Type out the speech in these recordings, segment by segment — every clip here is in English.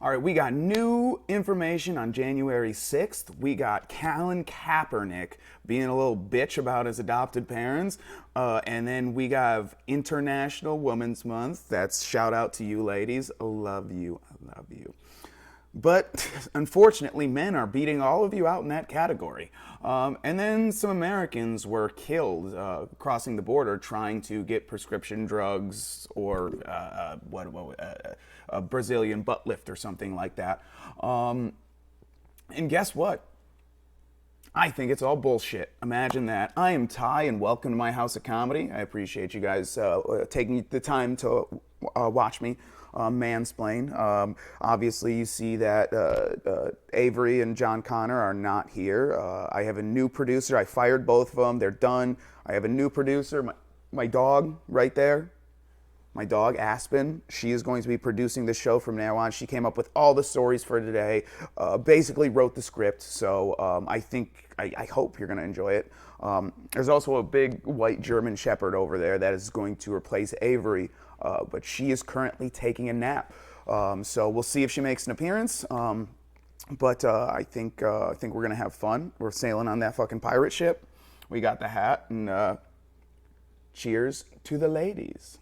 All right, we got new information on January 6th. We got Colin Kaepernick being a little bitch about his adopted parents. And then we got International Women's Month. That's shout out to you ladies. I love you. I love you. But unfortunately, men are beating all of you out in that category. And then some Americans were killed crossing the border trying to get prescription drugs or a Brazilian butt lift or something like that. And guess what? I think it's all bullshit. Imagine that. I am Ty, and welcome to my house of comedy. I appreciate you guys taking the time to watch me mansplain. Obviously, you see that Avery and John Connor are not here. I have a new producer. I fired both of them. They're done. I have a new producer. My dog right there. My dog, Aspen, she is going to be producing the show from now on. She came up with all the stories for today, basically wrote the script, so I hope you're going to enjoy it. There's also a big white German Shepherd over there that is going to replace Avery, but she is currently taking a nap. So we'll see if she makes an appearance, but I think we're going to have fun. We're sailing on that fucking pirate ship. We got the hat, and cheers to the ladies.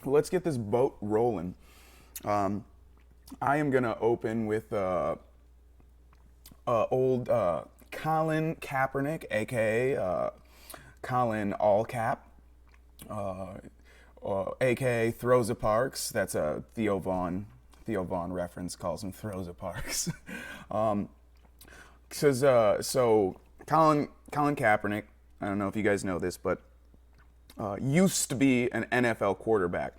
Let's get this boat rolling. I am gonna open with old Colin Kaepernick, aka Colin All Cap, aka Throza Parks. That's a Theo Vaughn reference. Calls him Throza Parks. So Colin Kaepernick. I don't know if you guys know this, but used to be an NFL quarterback.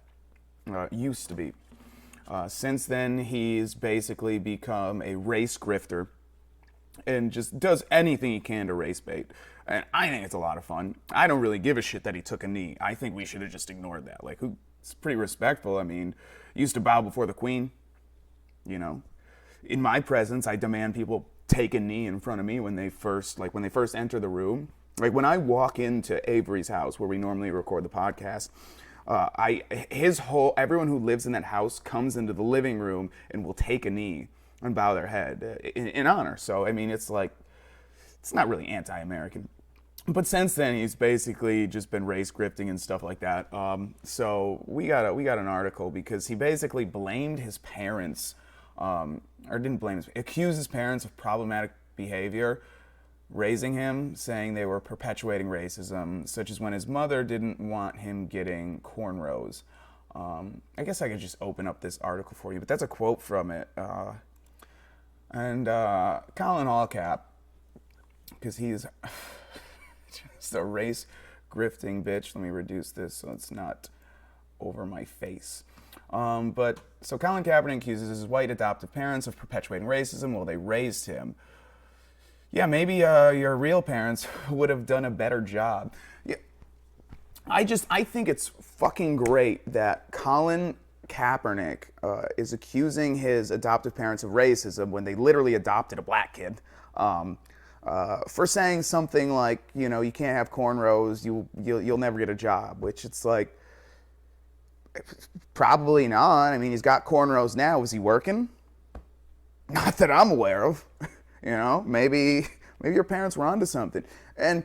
Used to be. Since then, he's basically become a race grifter and just does anything he can to race bait. And I think it's a lot of fun. I don't really give a shit that he took a knee. I think we should have just ignored that. Like, it's pretty respectful. I mean, used to bow before the queen. You know, in my presence, I demand people take a knee in front of me when they first enter the room. Like when I walk into Avery's house where we normally record the podcast, everyone who lives in that house comes into the living room and will take a knee and bow their head in honor. So I mean, it's not really anti-American. But since then, he's basically just been race grifting and stuff like that. So we got an article because he basically blamed his parents, accused his parents of problematic behavior raising him, saying they were perpetuating racism, such as when his mother didn't want him getting cornrows. I guess I could just open up this article for you, but that's a quote from it. And Colin Allcap, because he's just a race grifting bitch. Let me reduce this so it's not over my face. So Colin Kaepernick accuses his white adoptive parents of perpetuating racism while they raised him. Yeah, maybe your real parents would have done a better job. Yeah, I think it's fucking great that Colin Kaepernick is accusing his adoptive parents of racism when they literally adopted a black kid. For saying something like, you know, you can't have cornrows, you'll never get a job, which it's like, probably not. I mean, he's got cornrows now. Is he working? Not that I'm aware of. You know, maybe your parents were onto something. And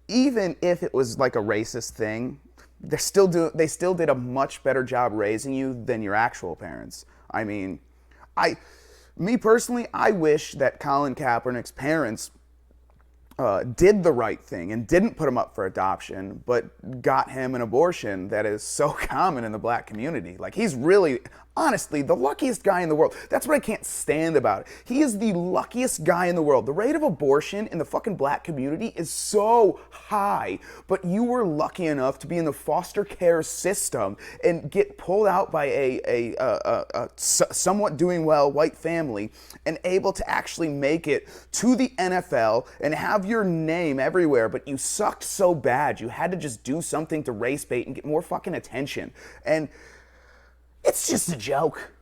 even if it was like a racist thing, they still did a much better job raising you than your actual parents. I mean, me personally, I wish that Colin Kaepernick's parents did the right thing and didn't put him up for adoption, but got him an abortion that is so common in the black community. Like, he's really, honestly, the luckiest guy in the world. That's what I can't stand about it. He is the luckiest guy in the world. The rate of abortion in the fucking black community is so high, but you were lucky enough to be in the foster care system and get pulled out by a somewhat doing well white family and able to actually make it to the NFL and have your name everywhere, but you sucked so bad you had to just do something to race bait and get more fucking attention. And it's just a joke.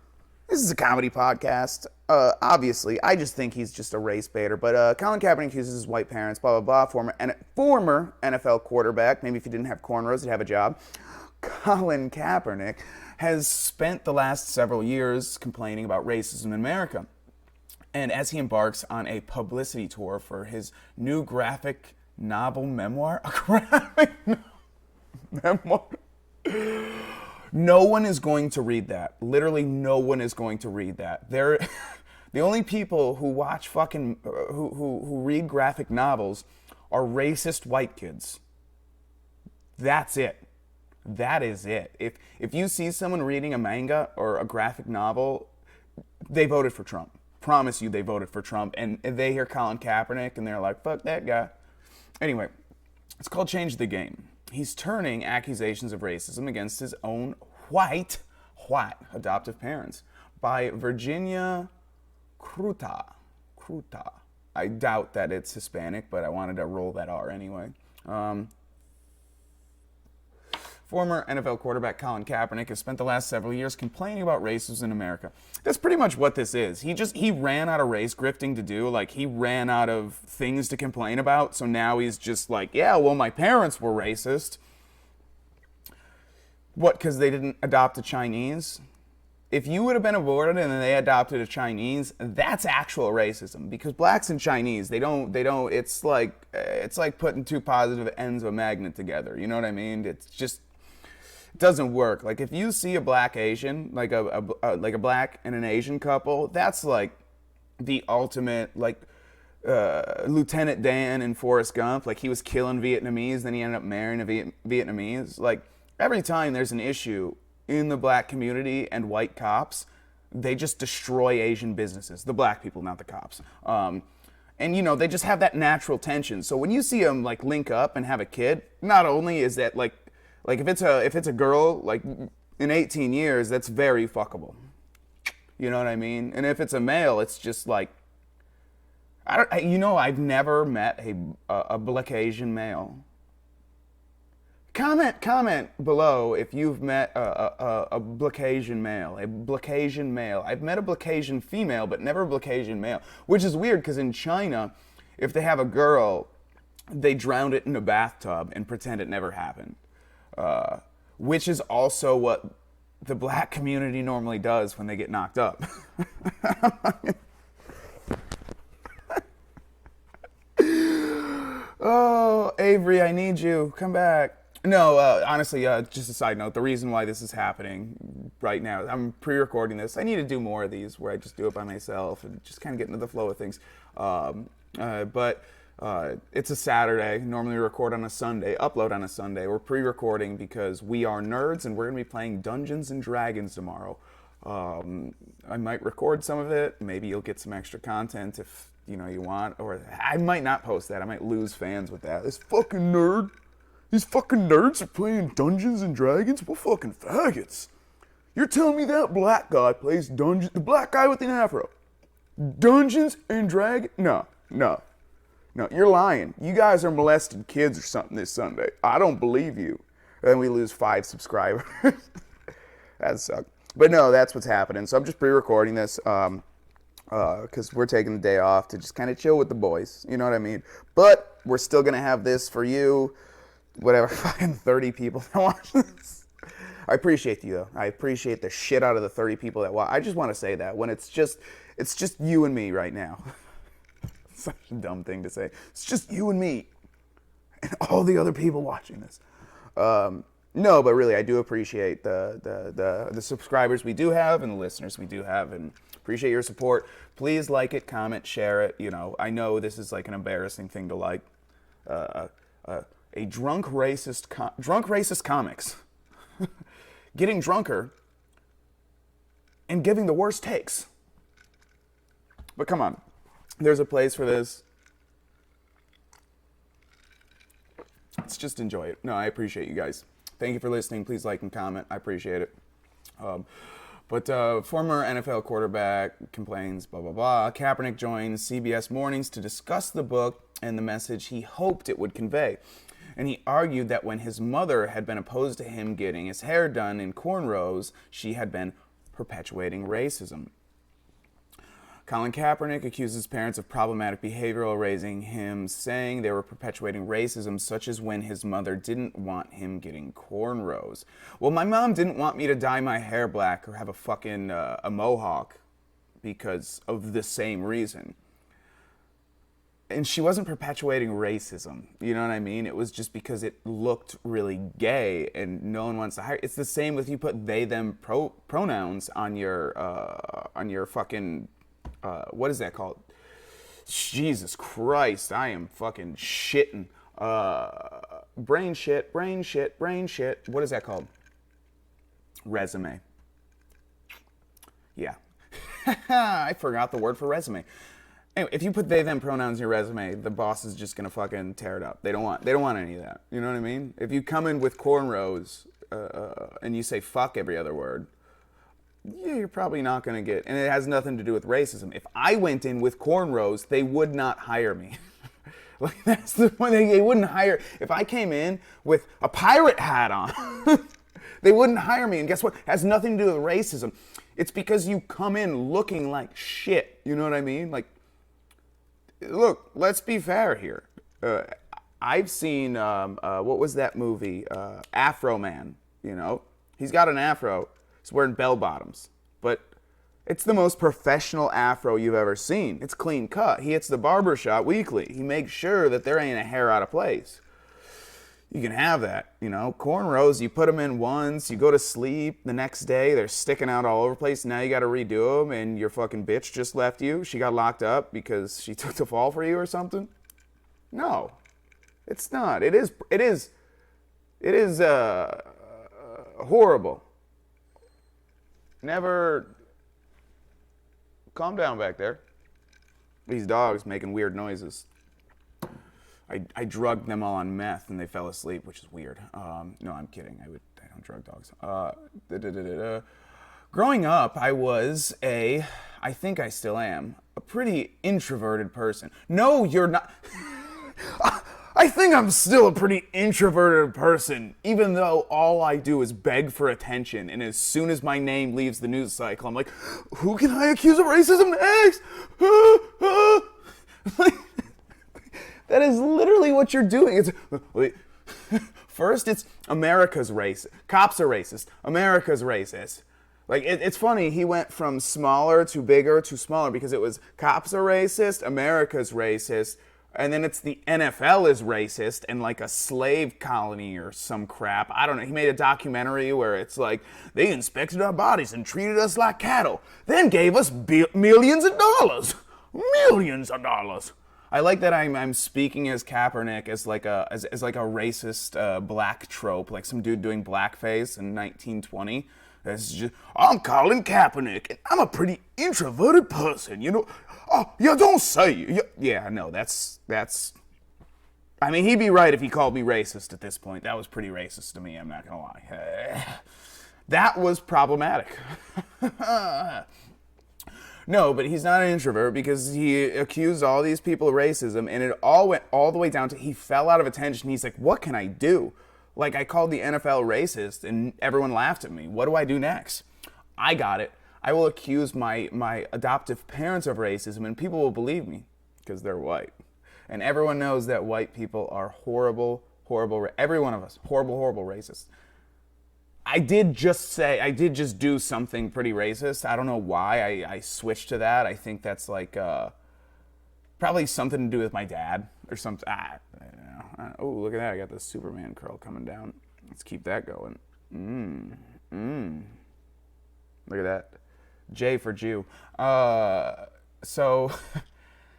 This is a comedy podcast. Obviously, I just think he's just a race baiter. But Colin Kaepernick accuses his white parents, blah, blah, blah. Former NFL quarterback. Maybe if he didn't have cornrows, he'd have a job. Colin Kaepernick has spent the last several years complaining about racism in America. And as he embarks on a publicity tour for his new graphic novel memoir, a graphic memoir, no one is going to read that. Literally, no one is going to read that. The only people who watch who read graphic novels are racist white kids. That's it. That is it. If you see someone reading a manga or a graphic novel, they voted for Trump. Promise you, they voted for Trump, and they hear Colin Kaepernick and they're like, "Fuck that guy." Anyway, it's called Change the Game. He's turning accusations of racism against his own white adoptive parents by Virginia Kruta. I doubt that it's Hispanic, but I wanted to roll that R anyway. Former NFL quarterback Colin Kaepernick has spent the last several years complaining about racism in America. That's pretty much what this is. He ran out of race grifting to do. Like, he ran out of things to complain about. So now he's just like, yeah, well, my parents were racist. What, because they didn't adopt a Chinese? If you would have been aborted and then they adopted a Chinese, that's actual racism. Because blacks and Chinese, they don't, it's like putting two positive ends of a magnet together. You know what I mean? It's just, it doesn't work. Like, if you see a black Asian, like a black and an Asian couple, that's like the ultimate, like Lieutenant Dan in Forrest Gump. Like, he was killing Vietnamese, then he ended up marrying a Vietnamese. Like, every time there's an issue in the black community and white cops, they just destroy Asian businesses. The black people, not the cops. And, you know, they just have that natural tension. So when you see them, like, link up and have a kid, not only is that, like if it's a girl, like, in 18 years, that's very fuckable. You know what I mean? And if it's a male, it's just like, I've never met a black Asian male. Comment below if you've met a black Asian male. I've met a black Asian female, but never a black Asian male, which is weird because in China, if they have a girl, they drown it in a bathtub and pretend it never happened. Which is also what the black community normally does when they get knocked up. Oh, Avery, I need you. Come back. No, honestly, just a side note, the reason why this is happening right now, I'm pre-recording this. I need to do more of these where I just do it by myself and just kind of get into the flow of things. But it's a Saturday. Normally we record on a Sunday, upload on a Sunday. We're pre-recording because we are nerds and we're going to be playing Dungeons and Dragons tomorrow. I might record some of it. Maybe you'll get some extra content if, you want. Or I might not post that. I might lose fans with that. This fucking nerd. These fucking nerds are playing Dungeons and Dragons? What fucking faggots? You're telling me that black guy plays Dungeons, the black guy with the afro, Dungeons and Dragons? No, you're lying. You guys are molesting kids or something this Sunday. I don't believe you. And then we lose 5 subscribers. That sucks. But no, that's what's happening. So I'm just pre-recording this because we're taking the day off to just kind of chill with the boys. You know what I mean? But we're still going to have this for you. Whatever, fucking 30 people that watch this. I appreciate you, though. I appreciate the shit out of the 30 people that watch. I just want to say that when it's just you and me right now. Such a dumb thing to say. It's just you and me and all the other people watching this. No, but really, I do appreciate the subscribers we do have and the listeners we do have, and appreciate your support. Please like it, comment, share it. I know this is like an embarrassing thing to like. A drunk racist comics getting drunker and giving the worst takes. But come on, there's a place for this. Let's just enjoy it. No, I appreciate you guys. Thank you for listening. Please like and comment. I appreciate it. But former NFL quarterback complains, blah, blah, blah. Kaepernick joins CBS Mornings to discuss the book and the message he hoped it would convey. And he argued that when his mother had been opposed to him getting his hair done in cornrows, she had been perpetuating racism. Colin Kaepernick accuses parents of problematic behavior while raising him, saying they were perpetuating racism, such as when his mother didn't want him getting cornrows. Well, my mom didn't want me to dye my hair black or have a fucking a mohawk because of the same reason. And she wasn't perpetuating racism, you know what I mean? It was just because it looked really gay and no one wants to hire. It's the same with you put they, them pronouns on your fucking, what is that called? Jesus Christ, I am fucking shitting. Brain shit. What is that called? Resume. Yeah. I forgot the word for resume. Anyway, if you put they, them pronouns in your resume, the boss is just gonna fucking tear it up. They don't want any of that. You know what I mean? If you come in with cornrows and you say fuck every other word, yeah, you're probably not gonna get. And it has nothing to do with racism. If I went in with cornrows, they would not hire me. Like that's the one thing they wouldn't hire. If I came in with a pirate hat on, they wouldn't hire me. And guess what? It has nothing to do with racism. It's because you come in looking like shit. You know what I mean? Like. Look, let's be fair here. I've seen, what was that movie? Afro Man, you know? He's got an afro. He's wearing bell bottoms. But it's the most professional afro you've ever seen. It's clean cut. He hits the barber shop weekly. He makes sure that there ain't a hair out of place. You can have that, you know? Cornrows, you put them in once, you go to sleep, the next day they're sticking out all over the place, now you gotta redo them, and your fucking bitch just left you. She got locked up because she took the fall for you or something? No, it's not. It is horrible. Never, calm down back there. These dogs making weird noises. I drugged them all on meth and they fell asleep, which is weird. No, I'm kidding. I don't drug dogs. Growing up, I think I still am, a pretty introverted person. No, you're not. I think I'm still a pretty introverted person, even though all I do is beg for attention. And as soon as my name leaves the news cycle, I'm like, who can I accuse of racism next? That is literally what you're doing. First, it's America's racist. Cops are racist. America's racist. Like, it's funny, he went from smaller to bigger to smaller because it was cops are racist, America's racist, and then it's the NFL is racist and like a slave colony or some crap. I don't know. He made a documentary where it's like, they inspected our bodies and treated us like cattle, then gave us millions of dollars. Millions of dollars. I like that I'm speaking as Kaepernick as like a racist black trope, like some dude doing blackface in 1920. It's just, I'm Colin Kaepernick, and I'm a pretty introverted person, you know. Oh, yeah, don't say. Yeah, no, that's. I mean, he'd be right if he called me racist at this point. That was pretty racist to me. I'm not gonna lie. That was problematic. No, but he's not an introvert because he accused all these people of racism, and it all went all the way down to he fell out of attention. He's like, what can I do? Like, I called the NFL racist, and everyone laughed at me. What do I do next? I got it. I will accuse my adoptive parents of racism, and people will believe me because they're white. And everyone knows that white people are horrible, every one of us, horrible racists. I did just do something pretty racist. I don't know why I switched to that. I think that's like probably something to do with my dad or something. Oh, look at that. I got the Superman curl coming down. Let's keep that going. Look at that. J for Jew. So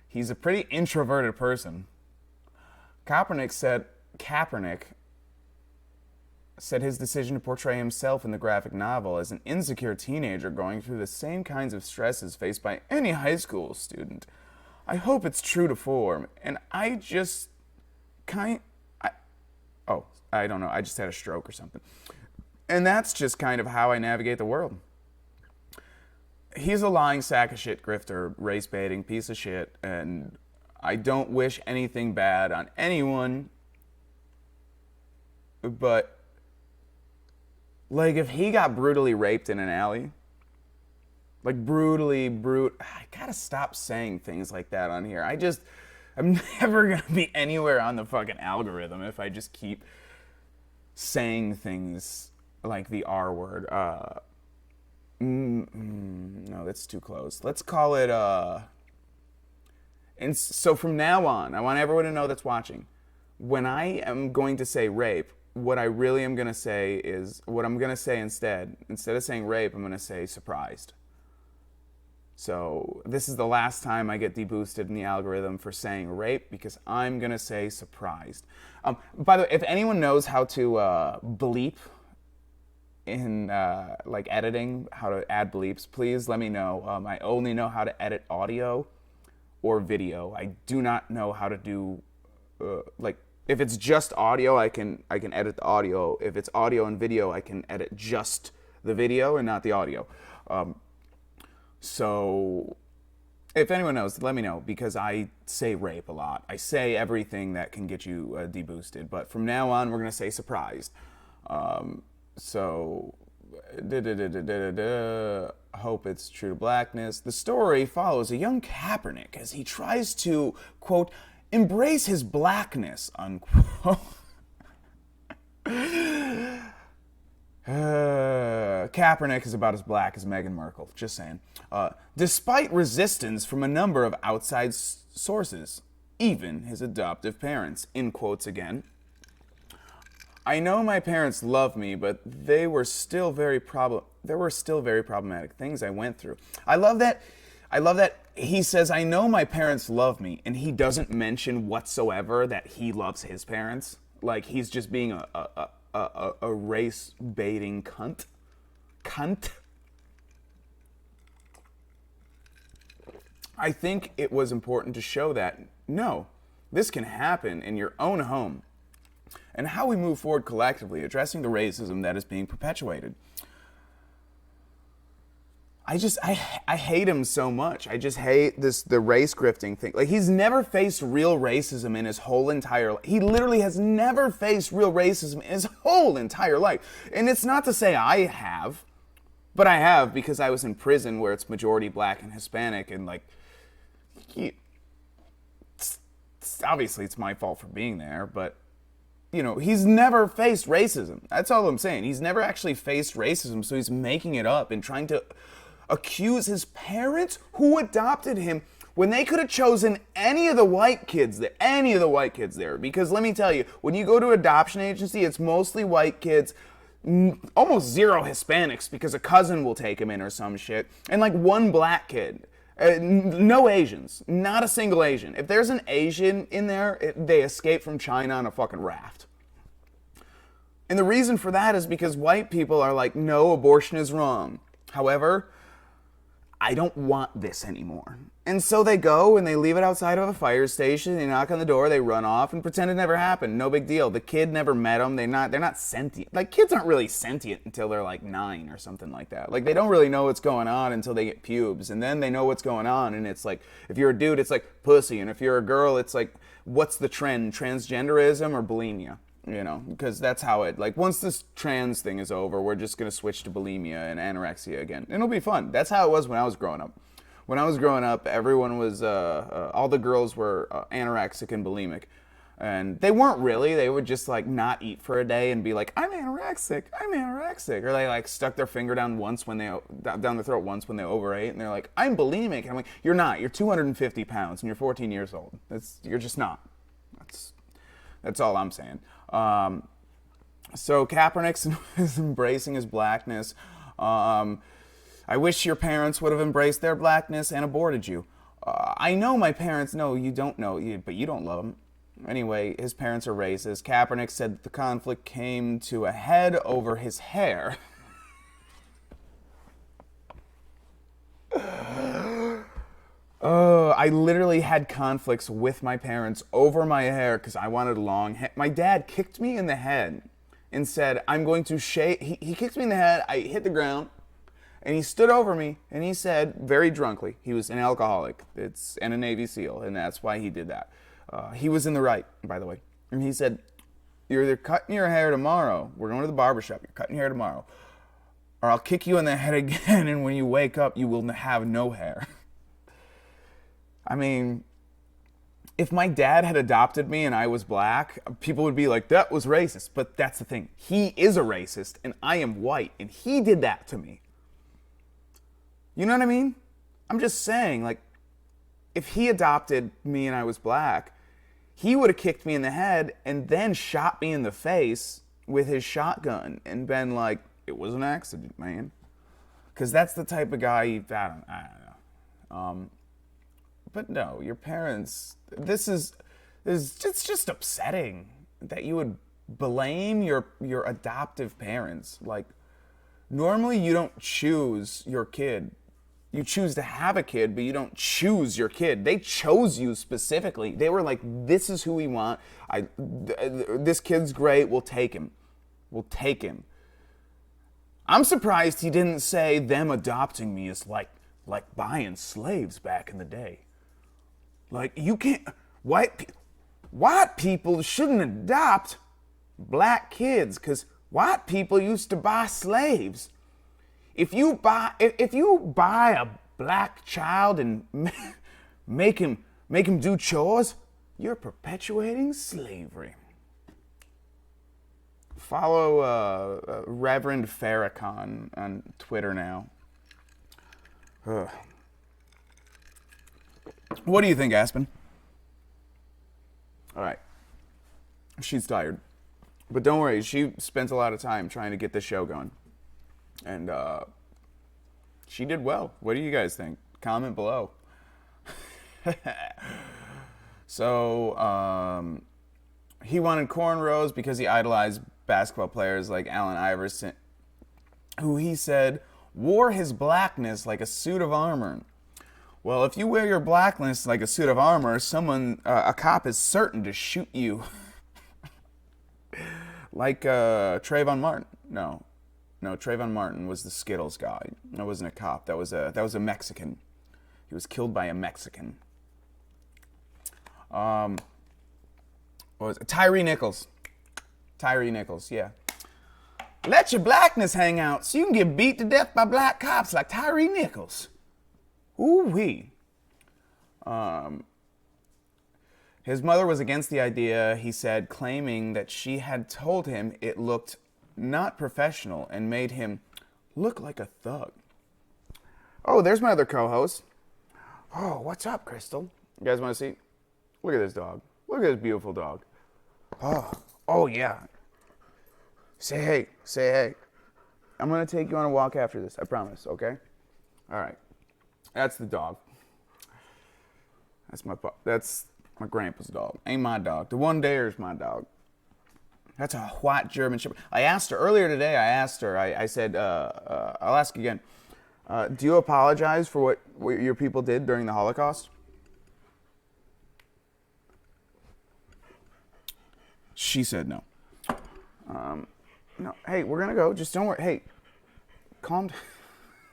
he's a pretty introverted person. Kaepernick said his decision to portray himself in the graphic novel as an insecure teenager going through the same kinds of stresses faced by any high school student. I hope it's true to form, and I just I don't know, I just had a stroke or something. And that's just kind of how I navigate the world. He's a lying sack of shit grifter, race baiting piece of shit, and I don't wish anything bad on anyone, but like, if he got brutally raped in an alley, Like brutally brute. I gotta stop saying things like that on here. I'm never gonna be anywhere on the fucking algorithm if I just keep saying things like the R word. No, that's too close. Let's call it, and so from now on, I want everyone to know that's watching, when I am going to say rape, what I really am going to say is, what I'm going to say instead of saying rape, I'm going to say surprised. So this is the last time I get deboosted in the algorithm for saying rape, because I'm going to say surprised. By the way, if anyone knows how to bleep in like editing, how to add bleeps, please let me know. I only know how to edit audio or video. I do not know how to do like, if it's just audio, I can edit the audio. If it's audio and video, I can edit just the video and not the audio. So if anyone knows, let me know, because I say rape a lot. I say everything that can get you deboosted, but from now on, we're gonna say surprised. So, hope it's true to blackness. The story follows a young Kaepernick as he tries to, quote, embrace his blackness, unquote. Kaepernick is about as black as Meghan Markle, just saying. Despite resistance from a number of outside sources, even his adoptive parents, in quotes again. I know my parents love me, but there were still very problematic things I went through. I love that he says, I know my parents love me, and he doesn't mention whatsoever that he loves his parents. Like, he's just being a race-baiting cunt. I think it was important to show that, no, this can happen in your own home, and how we move forward collectively, addressing the racism that is being perpetuated. I hate him so much. I just hate the race grifting thing. Like, he's never faced real racism in his whole entire life. He literally has never faced real racism in his whole entire life. And it's not to say I have, but I have, because I was in prison where it's majority black and Hispanic, and like, obviously it's my fault for being there, but you know, he's never faced racism. That's all I'm saying. He's never actually faced racism, so he's making it up and trying to accuse his parents who adopted him when they could have chosen any of the white kids there. Because let me tell you, when you go to adoption agency, it's mostly white kids, almost zero Hispanics because a cousin will take him in or some shit, and like one black kid. No Asians. Not a single Asian. If there's an Asian in there, they escape from China on a fucking raft. And the reason for that is because white people are like, no, abortion is wrong. However, I don't want this anymore. And so they go and they leave it outside of a fire station, they knock on the door, they run off and pretend it never happened. No big deal. The kid never met them. They're not sentient. Like, kids aren't really sentient until they're like 9 or something like that. Like, they don't really know what's going on until they get pubes. And then they know what's going on, and it's like, if you're a dude, it's like pussy. And if you're a girl, it's like, what's the trend? Transgenderism or bulimia? You know, because that's how it, like, once this trans thing is over, we're just going to switch to bulimia and anorexia again. And it'll be fun. That's how it was when I was growing up. When I was growing up, everyone was, all the girls were anorexic and bulimic. And they weren't really. They would just, like, not eat for a day and be like, I'm anorexic. Or they, like, stuck their finger down the throat once when they overate. And they're like, I'm bulimic. And I'm like, you're not. You're 250 pounds and you're 14 years old. You're just not. That's all I'm saying. So Kaepernick is embracing his blackness. I wish your parents would have embraced their blackness and aborted you. I know my parents. No, you don't know, but you don't love them. Anyway, his parents are racist. Kaepernick said that the conflict came to a head over his hair. I literally had conflicts with my parents over my hair because I wanted long hair. My dad kicked me in the head and said, I'm going to shave. He kicked me in the head. I hit the ground. And he stood over me and he said, very drunkly, he was an alcoholic and a Navy SEAL, and that's why he did that. He was in the right, by the way. And he said, you're either cutting your hair tomorrow, we're going to the barbershop, you're cutting your hair tomorrow, or I'll kick you in the head again, and when you wake up, you will have no hair. I mean, if my dad had adopted me and I was black, people would be like, that was racist. But that's the thing. He is a racist, and I am white, and he did that to me. You know what I mean? I'm just saying, like, if he adopted me and I was black, he would have kicked me in the head and then shot me in the face with his shotgun and been like, it was an accident, man. Because that's the type of guy, I don't know. But no, your parents, it's just upsetting that you would blame your adoptive parents. Like, normally you don't choose your kid. You choose to have a kid, but you don't choose your kid. They chose you specifically. They were like, this is who we want. This kid's great. We'll take him. We'll take him. I'm surprised he didn't say them adopting me is like buying slaves back in the day. Like, you can't, white people shouldn't adopt black kids because white people used to buy slaves. If you buy a black child and make him do chores, you're perpetuating slavery. Follow Reverend Farrakhan on Twitter now. Ugh. What do you think, Aspen? All right. She's tired. But don't worry, she spent a lot of time trying to get this show going. And she did well. What do you guys think? Comment below. So, he wanted cornrows because he idolized basketball players like Allen Iverson, who he said wore his blackness like a suit of armor. Well, if you wear your blackness like a suit of armor, a cop is certain to shoot you. Like Trayvon Martin. No, Trayvon Martin was the Skittles guy. That wasn't a cop. That was a Mexican. He was killed by a Mexican. What was it? Tyree Nichols. Tyree Nichols, yeah. Let your blackness hang out so you can get beat to death by black cops like Tyree Nichols. Ooh-wee. His mother was against the idea, he said, claiming that she had told him it looked not professional and made him look like a thug. Oh, there's my other co-host. Oh, what's up, Crystal? You guys want to see? Look at this dog. Look at this beautiful dog. Oh yeah. Say hey. Say hey. I'm going to take you on a walk after this. I promise, okay? All right. That's the dog. That's my grandpa's dog. Ain't my dog. The one there is my dog. That's a white German Shepherd. I asked her earlier today. I said, I'll ask again. Do you apologize for what your people did during the Holocaust? She said no. No. Hey, we're gonna go. Just don't worry. Hey, calm down.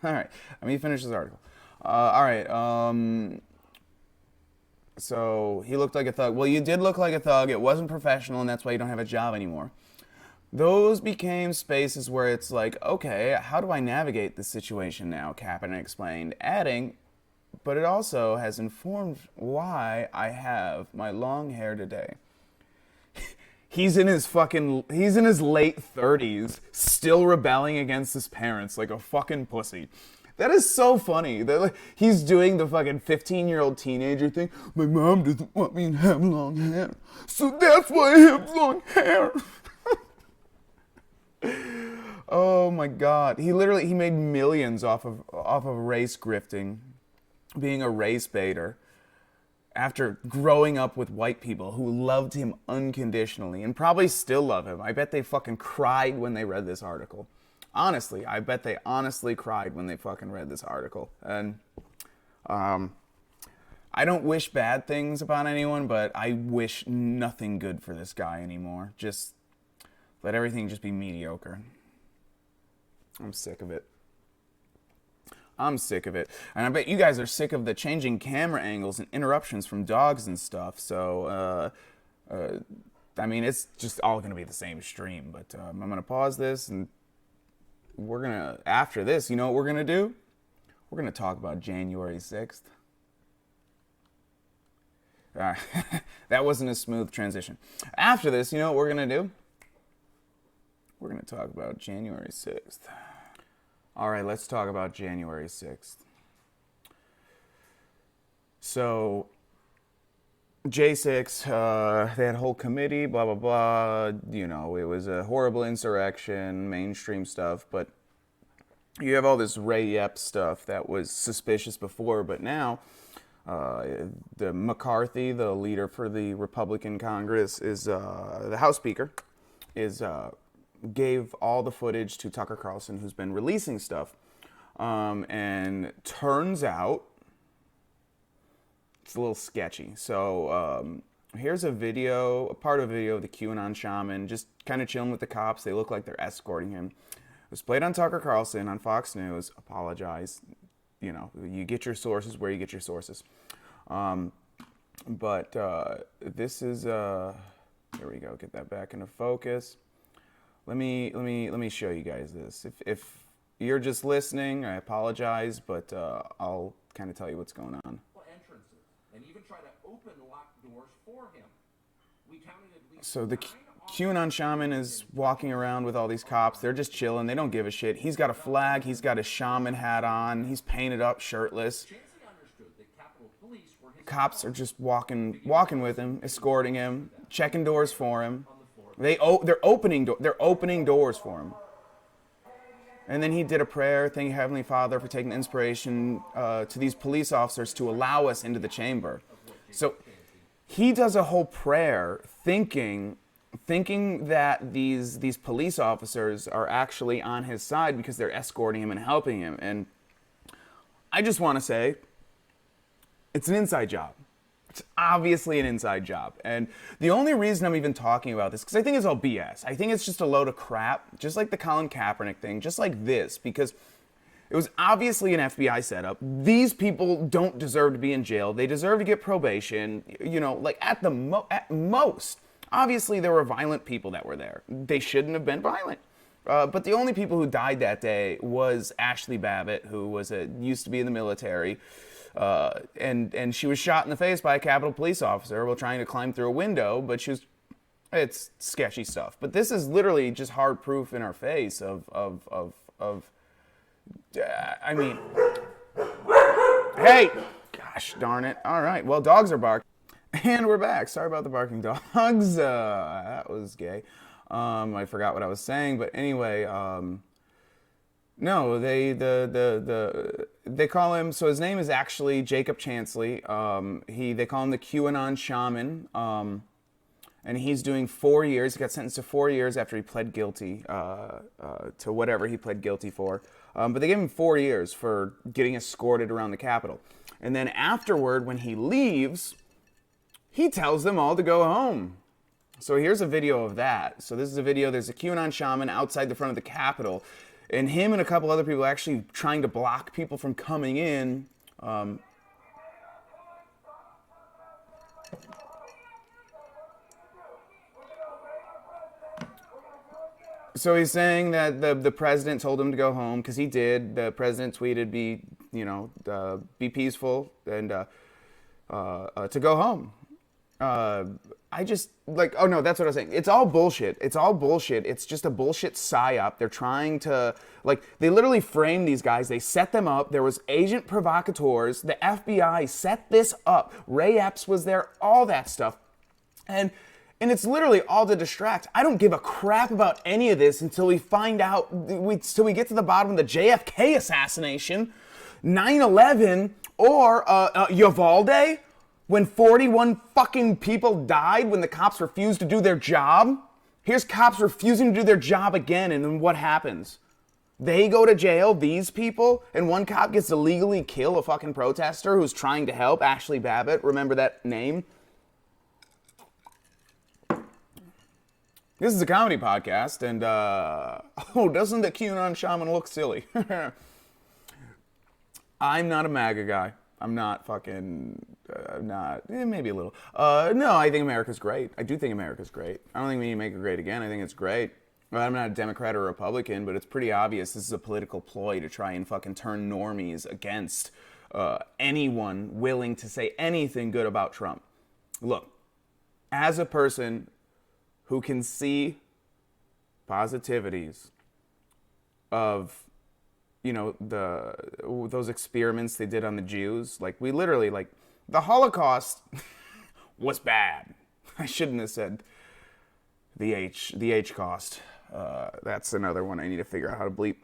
All right. Let me finish this article. All right. So he looked like a thug. Well, you did look like a thug. It wasn't professional, and that's why you don't have a job anymore. Those became spaces where it's like, okay, how do I navigate this situation now? Kaepernick explained, adding, but it also has informed why I have my long hair today. He's in his late 30s, still rebelling against his parents like a fucking pussy. That is so funny. He's doing the fucking 15-year-old teenager thing. My mom doesn't want me to have long hair, so that's why I have long hair. Oh my God. He made millions off of race grifting, being a race baiter, after growing up with white people who loved him unconditionally and probably still love him. I bet they fucking cried when they read this article. Honestly, I bet they honestly cried when they fucking read this article. And I don't wish bad things upon anyone, but I wish nothing good for this guy anymore. Just let everything just be mediocre. I'm sick of it. I'm sick of it. And I bet you guys are sick of the changing camera angles and interruptions from dogs and stuff. So, I mean, it's just all going to be the same stream. But I'm going to pause this and after this, you know what we're gonna do? We're gonna talk about January 6th. That wasn't a smooth transition. After this, you know what we're gonna do? We're gonna talk about January 6th. All right, let's talk about January 6th. So, J6, they had a whole committee, blah, blah, blah. You know, it was a horrible insurrection, mainstream stuff. But you have all this Ray Epps stuff that was suspicious before. But now, the McCarthy, the leader for the Republican Congress, is the House Speaker, gave all the footage to Tucker Carlson, who's been releasing stuff. And turns out, it's a little sketchy. So here's a part of a video of the QAnon shaman just kind of chilling with the cops. They look like they're escorting him. It was played on Tucker Carlson on Fox News. Apologize. You know, you get your sources where you get your sources. But this is here we go. Get that back into focus. Let me show you guys this. If you're just listening, I apologize, but I'll kind of tell you what's going on. And even try to open locked doors for him. We counted at least So the QAnon shaman is walking around with all these cops. They're just chilling. They don't give a shit. He's got a flag. He's got a shaman hat on. He's painted up, shirtless. Cops are just walking with him, escorting him, checking doors for him. They're opening doors for him. And then he did a prayer, thank you, Heavenly Father, for taking the inspiration to these police officers to allow us into the chamber. So he does a whole prayer thinking that these police officers are actually on his side because they're escorting him and helping him. And I just want to say, it's an inside job. It's obviously an inside job. And the only reason I'm even talking about this, because I think it's all BS. I think it's just a load of crap, just like the Colin Kaepernick thing, just like this, because it was obviously an FBI setup. These people don't deserve to be in jail. They deserve to get probation, you know, like at most. Obviously, there were violent people that were there. They shouldn't have been violent. But the only people who died that day was Ashley Babbitt, who used to be in the military. And she was shot in the face by a Capitol police officer while trying to climb through a window, but it's sketchy stuff. But this is literally just hard proof in our face I mean, hey, gosh darn it. All right, well, dogs are barking. And we're back. Sorry about the barking dogs. That was gay. I forgot what I was saying, but anyway, no, they call him. So his name is actually Jacob Chansley. They call him the QAnon shaman. And he's doing 4 years. He got sentenced to 4 years after he pled guilty to whatever he pled guilty for. But they gave him 4 years for getting escorted around the Capitol. And then afterward, when he leaves, he tells them all to go home. So here's a video of that. So this is a video. There's a QAnon shaman outside the front of the Capitol. And him and a couple other people are actually trying to block people from coming in. So he's saying that the president told him to go home, because he did. The president tweeted, be peaceful and to go home. I just, oh no, that's what I was saying. It's all bullshit. It's all bullshit. It's just a bullshit psyop. They're trying to, they literally framed these guys. They set them up. There was agent provocateurs. The FBI set this up. Ray Epps was there, all that stuff. And it's literally all to distract. I don't give a crap about any of this until we find out, until we get to the bottom of the JFK assassination, 9/11, or Uvalde, when 41 fucking people died when the cops refused to do their job. Here's cops refusing to do their job again, and then what happens? They go to jail, these people, and one cop gets to legally kill a fucking protester who's trying to help, Ashley Babbitt, remember that name? This is a comedy podcast, and, doesn't the QAnon shaman look silly? I'm not a MAGA guy. I'm not fucking, maybe a little. No, I think America's great. I do think America's great. I don't think we need to make it great again. I think it's great. Well, I'm not a Democrat or Republican, but it's pretty obvious this is a political ploy to try and fucking turn normies against anyone willing to say anything good about Trump. Look, as a person who can see positivities of, you know, those experiments they did on the Jews, like we literally, like, the Holocaust was bad. I shouldn't have said the H cost. That's another one I need to figure out how to bleep.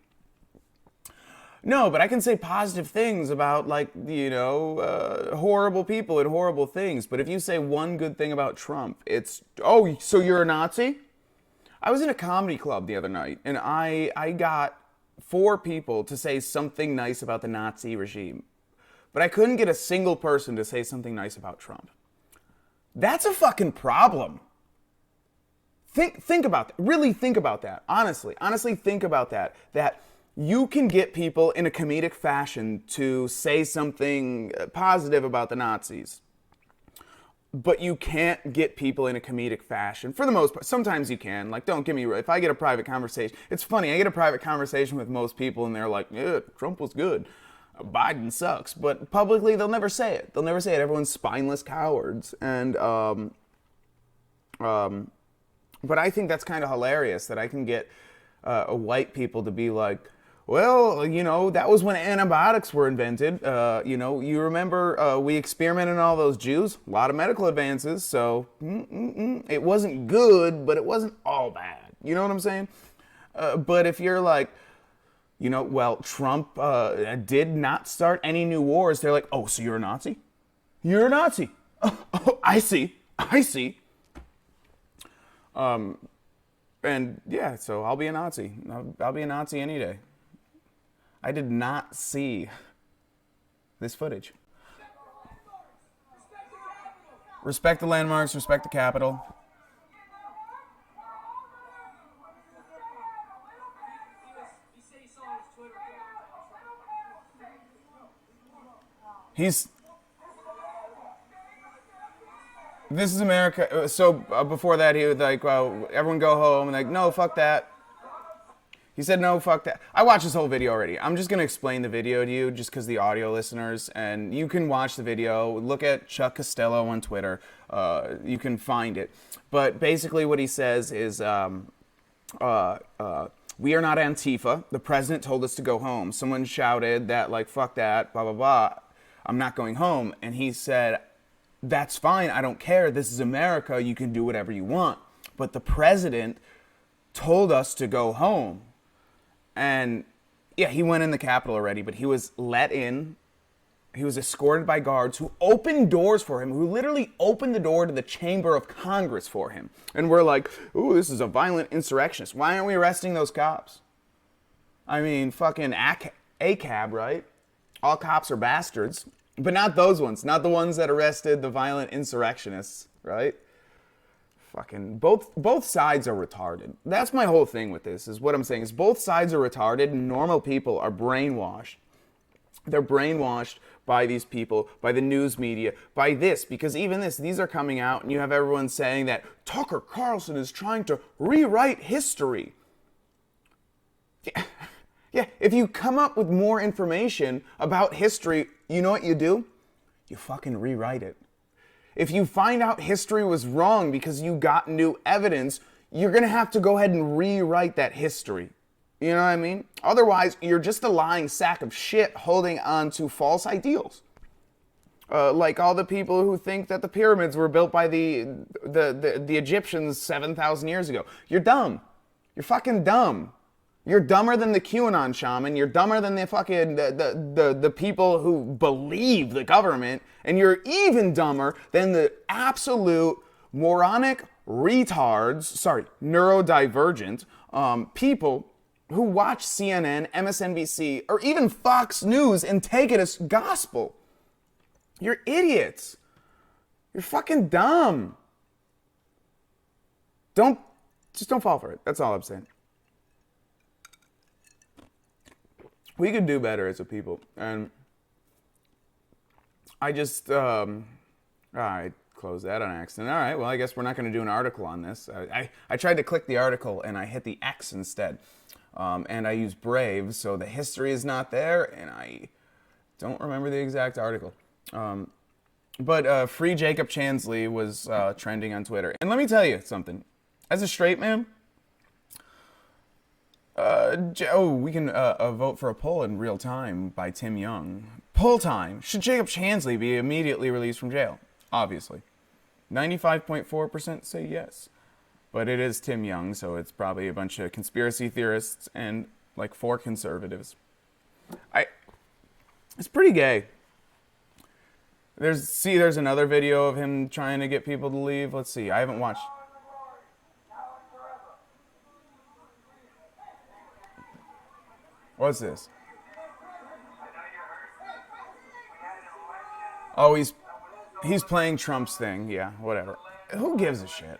No, but I can say positive things about, like, you know, horrible people and horrible things. But if you say one good thing about Trump, it's, oh, so you're a Nazi? I was in a comedy club the other night, and I got 4 people to say something nice about the Nazi regime. But I couldn't get a single person to say something nice about Trump. That's a fucking problem. Think about that. Really think about that. Honestly think about that. That you can get people in a comedic fashion to say something positive about the Nazis. But you can't get people in a comedic fashion. For the most part, sometimes you can. Like, don't get me wrong. If I get a private conversation, it's funny. I get a private conversation with most people, and they're like, "Yeah, Trump was good. Biden sucks." But publicly, they'll never say it. They'll never say it. Everyone's spineless cowards. And but I think that's kind of hilarious that I can get white people to be like, well, you know, that was when antibiotics were invented. You know, you remember we experimented on all those Jews? A lot of medical advances, so it wasn't good, but it wasn't all bad. You know what I'm saying? But if you're like, you know, well, Trump did not start any new wars, they're like, oh, so you're a Nazi? You're a Nazi. Oh, I see. And yeah, so I'll be a Nazi. I'll be a Nazi any day. I did not see this footage. Respect the landmarks, respect the Capitol. This is America. So before that, he was like, well, everyone go home. And like, no, fuck that. He said, no, fuck that. I watched this whole video already. I'm just going to explain the video to you just because the audio listeners. And you can watch the video. Look at Chuck Costello on Twitter. You can find it. But basically what he says is, we are not Antifa. The president told us to go home. Someone shouted that, like, fuck that, blah, blah, blah. I'm not going home. And he said, that's fine. I don't care. This is America. You can do whatever you want. But the president told us to go home. And yeah, he went in the Capitol already, but he was let in. He was escorted by guards who opened doors for him, who literally opened the door to the chamber of Congress for him. And we're like, ooh, this is a violent insurrectionist. Why aren't we arresting those cops? I mean, fucking ACAB, right? All cops are bastards. But not those ones. Not the ones that arrested the violent insurrectionists, right? Fucking both sides are retarded. That's my whole thing with this, is what I'm saying is both sides are retarded and normal people are brainwashed. They're brainwashed by these people, by the news media, by this, because even these are coming out and you have everyone saying that Tucker Carlson is trying to rewrite history. Yeah, if you come up with more information about history, you know what you do? You fucking rewrite it. If you find out history was wrong because you got new evidence, you're going to have to go ahead and rewrite that history. You know what I mean? Otherwise, you're just a lying sack of shit holding on to false ideals. Like all the people who think that the pyramids were built by the Egyptians 7,000 years ago. You're dumb. You're fucking dumb. You're dumber than the QAnon shaman. You're dumber than the fucking the people who believe the government, and you're even dumber than the absolute moronic retards, neurodivergent people who watch CNN, MSNBC, or even Fox News and take it as gospel. You're idiots. You're fucking dumb. Just don't fall for it. That's all I'm saying. We could do better as a people. And I just, I close that on accident. All right, well, I guess we're not going to do an article on this. I tried to click the article, and I hit the X instead. And I used Brave, so the history is not there, and I don't remember the exact article. But Free Jacob Chansley was trending on Twitter. And let me tell you something. As a straight man, we can vote for a poll in real time by Tim Young. Poll time. Should Jacob Chansley be immediately released from jail? Obviously. 95.4% say yes. But it is Tim Young, so it's probably a bunch of conspiracy theorists and like 4 conservatives. It's pretty gay. There's another video of him trying to get people to leave. Let's see. I haven't watched. What's this? Oh, he's playing Trump's thing. Yeah, whatever. Who gives a shit?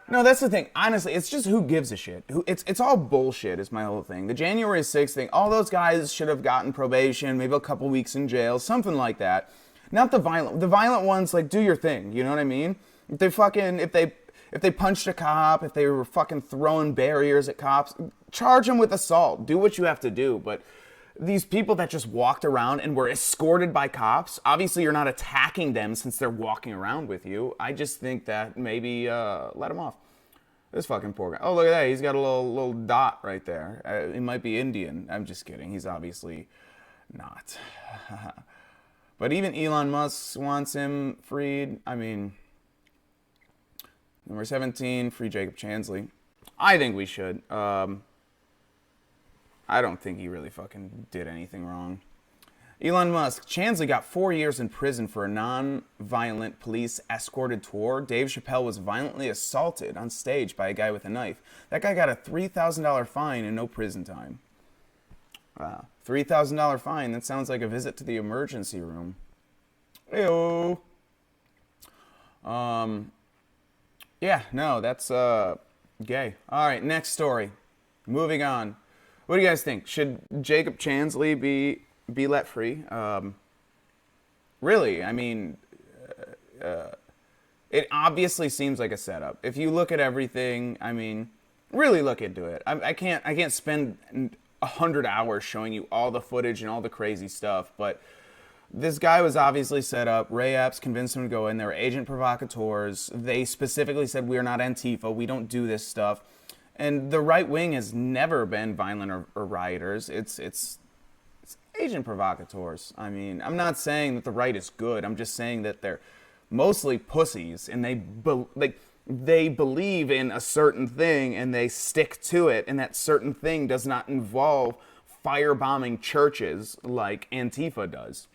No, that's the thing. Honestly, it's just who gives a shit. It's all bullshit is my whole thing. The January 6th thing, all those guys should have gotten probation, maybe a couple weeks in jail, something like that. Not the violent. The violent ones, like, do your thing. You know what I mean? If they punched a cop, if they were fucking throwing barriers at cops, charge them with assault. Do what you have to do. But these people that just walked around and were escorted by cops, obviously you're not attacking them since they're walking around with you. I just think that maybe let them off. This fucking poor guy. Oh, look at that. He's got a little dot right there. He might be Indian. I'm just kidding. He's obviously not. But even Elon Musk wants him freed. I mean, number 17, free Jacob Chansley. I think we should. I don't think he really fucking did anything wrong. Elon Musk. Chansley got 4 years in prison for a non-violent police escorted tour. Dave Chappelle was violently assaulted on stage by a guy with a knife. That guy got a $3,000 fine and no prison time. Wow. $3,000 fine. That sounds like a visit to the emergency room. Ew. Yeah, no, that's gay. All right, next story. Moving on. What do you guys think? Should Jacob Chansley be let free? Really, I mean, it obviously seems like a setup. If you look at everything, I mean, really look into it. I can't spend 100 hours showing you all the footage and all the crazy stuff, but this guy was obviously set up. Ray Epps convinced him to go in. They were agent provocateurs. They specifically said, we are not Antifa. We don't do this stuff. And the right wing has never been violent or rioters. It's agent provocateurs. I mean, I'm not saying that the right is good. I'm just saying that they're mostly pussies, and they believe in a certain thing, and they stick to it, and that certain thing does not involve firebombing churches like Antifa does.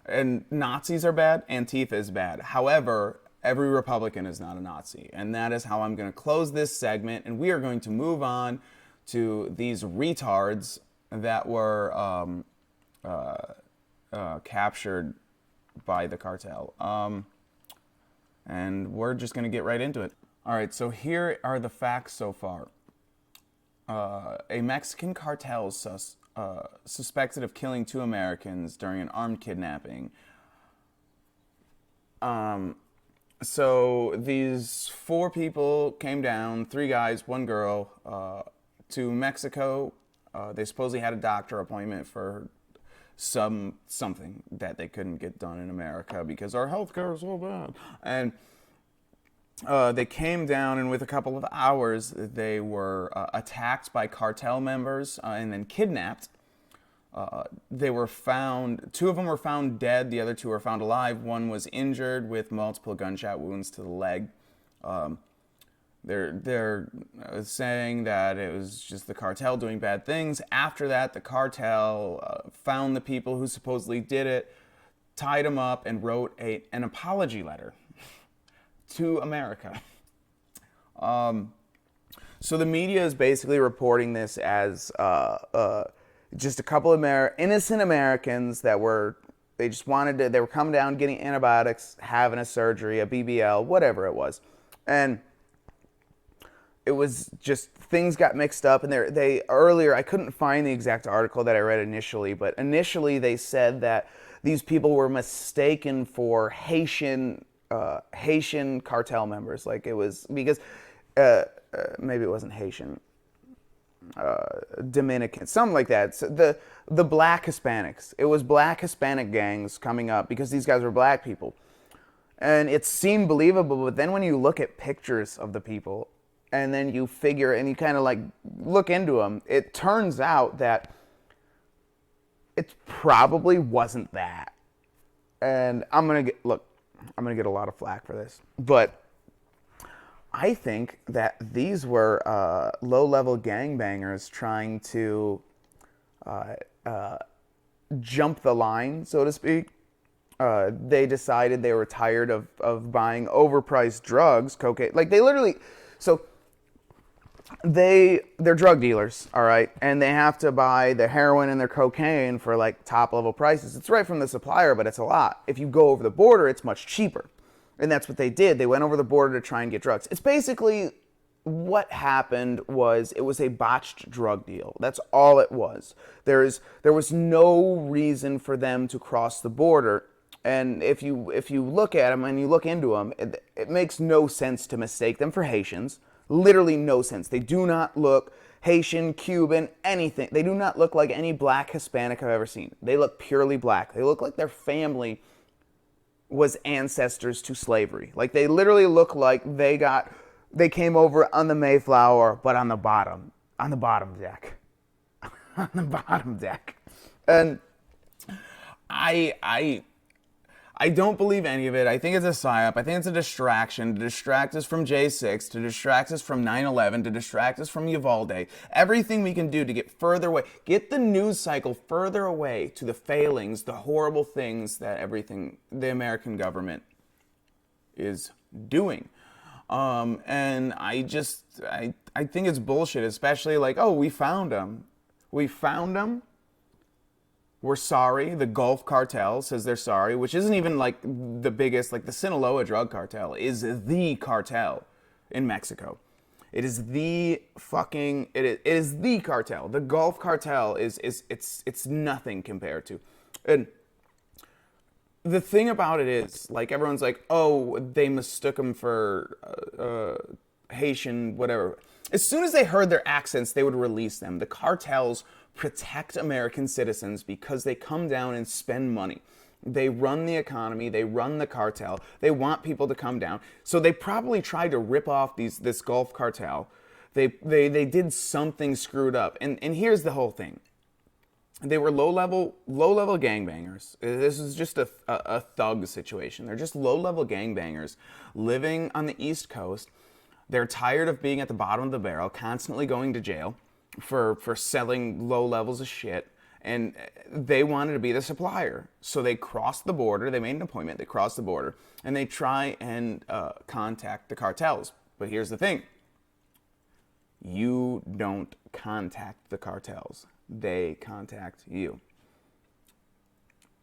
And Nazis are bad. Antifa is bad. However, every Republican is not a Nazi. And that is how I'm going to close this segment. And we are going to move on to these retards that were captured by the cartel. And we're just going to get right into it. All right, so here are the facts so far. A Mexican cartel suspected of killing 2 Americans during an armed kidnapping. So these 4 people came down, 3 guys, 1 girl, to Mexico. They supposedly had a doctor appointment for something that they couldn't get done in America because our healthcare is so bad. And they came down, and with a couple of hours, they were attacked by cartel members and then kidnapped. They were found, 2 of them were found dead, the other 2 were found alive. 1 was injured with multiple gunshot wounds to the leg. They're saying that it was just the cartel doing bad things. After that, the cartel found the people who supposedly did it, tied them up, and wrote an apology letter to America. So the media is basically reporting this as just a couple of innocent Americans that were coming down, getting antibiotics, having a surgery, a BBL, whatever it was. And it was just, things got mixed up, and earlier, I couldn't find the exact article that I read initially, but initially they said that these people were mistaken for Haitian cartel members. Like it was because maybe it wasn't Haitian, Dominican, something like that. So the black Hispanics. It was black Hispanic gangs coming up because these guys were black people, and it seemed believable. But then when you look at pictures of the people, and then you figure and you kind of like look into them, it turns out that it probably wasn't that. And I'm gonna get a lot of flack for this, but I think that these were low-level gangbangers trying to jump the line, so to speak. They decided they were tired of buying overpriced drugs, cocaine. Like they literally, so they're drug dealers, all right, and they have to buy their heroin and their cocaine for like top-level prices. It's right from the supplier, but it's a lot. If you go over the border, it's much cheaper. And that's what they did. They went over the border to try and get drugs. It's basically what happened was it was a botched drug deal. That's all it was. There was no reason for them to cross the border. And if you look at them and you look into them, it makes no sense to mistake them for Haitians. Literally no sense. They do not look Haitian, Cuban, anything. They do not look like any black Hispanic I've ever seen. They look purely black. They look like their family was ancestors to slavery. Like they literally look like they came over on the Mayflower, but on the bottom deck. On the bottom deck. And I don't believe any of it. I think it's a psyop. I think it's a distraction to distract us from J6, to distract us from 9/11, to distract us from Uvalde. Everything we can do to get further away, get the news cycle further away to the failings, the horrible things that the American government is doing. And I think it's bullshit, especially like, oh, we found them. We found them. We're sorry. The Gulf Cartel says they're sorry, which isn't even like the biggest, like the Sinaloa drug cartel is the cartel in Mexico. It is the cartel. The Gulf Cartel it's nothing compared to. And the thing about it is, like, everyone's like, oh, they mistook them for Haitian, whatever. As soon as they heard their accents, they would release them. The cartels protect American citizens because they come down and spend money. They run the economy. They run the cartel. They want people to come down. So they probably tried to rip off this Gulf Cartel. They did something screwed up. And here's the whole thing. They were low-level gangbangers. This is just a thug situation. They're just low-level gangbangers living on the East Coast. They're tired of being at the bottom of the barrel, constantly going to jail for selling low levels of shit. And they wanted to be the supplier. So they crossed the border. They made an appointment. They crossed the border. And they try and contact the cartels. But here's the thing. You don't contact the cartels. They contact you.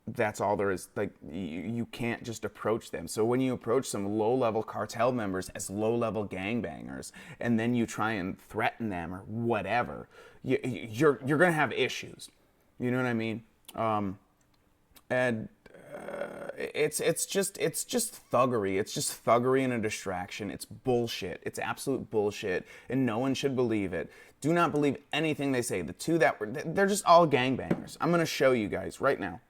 That's all there is. Like, you can't just approach them. So when you approach some low-level cartel members as low-level gangbangers, and then you try and threaten them or whatever, you're going to have issues. You know what I mean? It's just thuggery. It's just thuggery and a distraction. It's bullshit. It's absolute bullshit, and no one should believe it. Do not believe anything they say. The two they're just all gangbangers. I'm going to show you guys right now.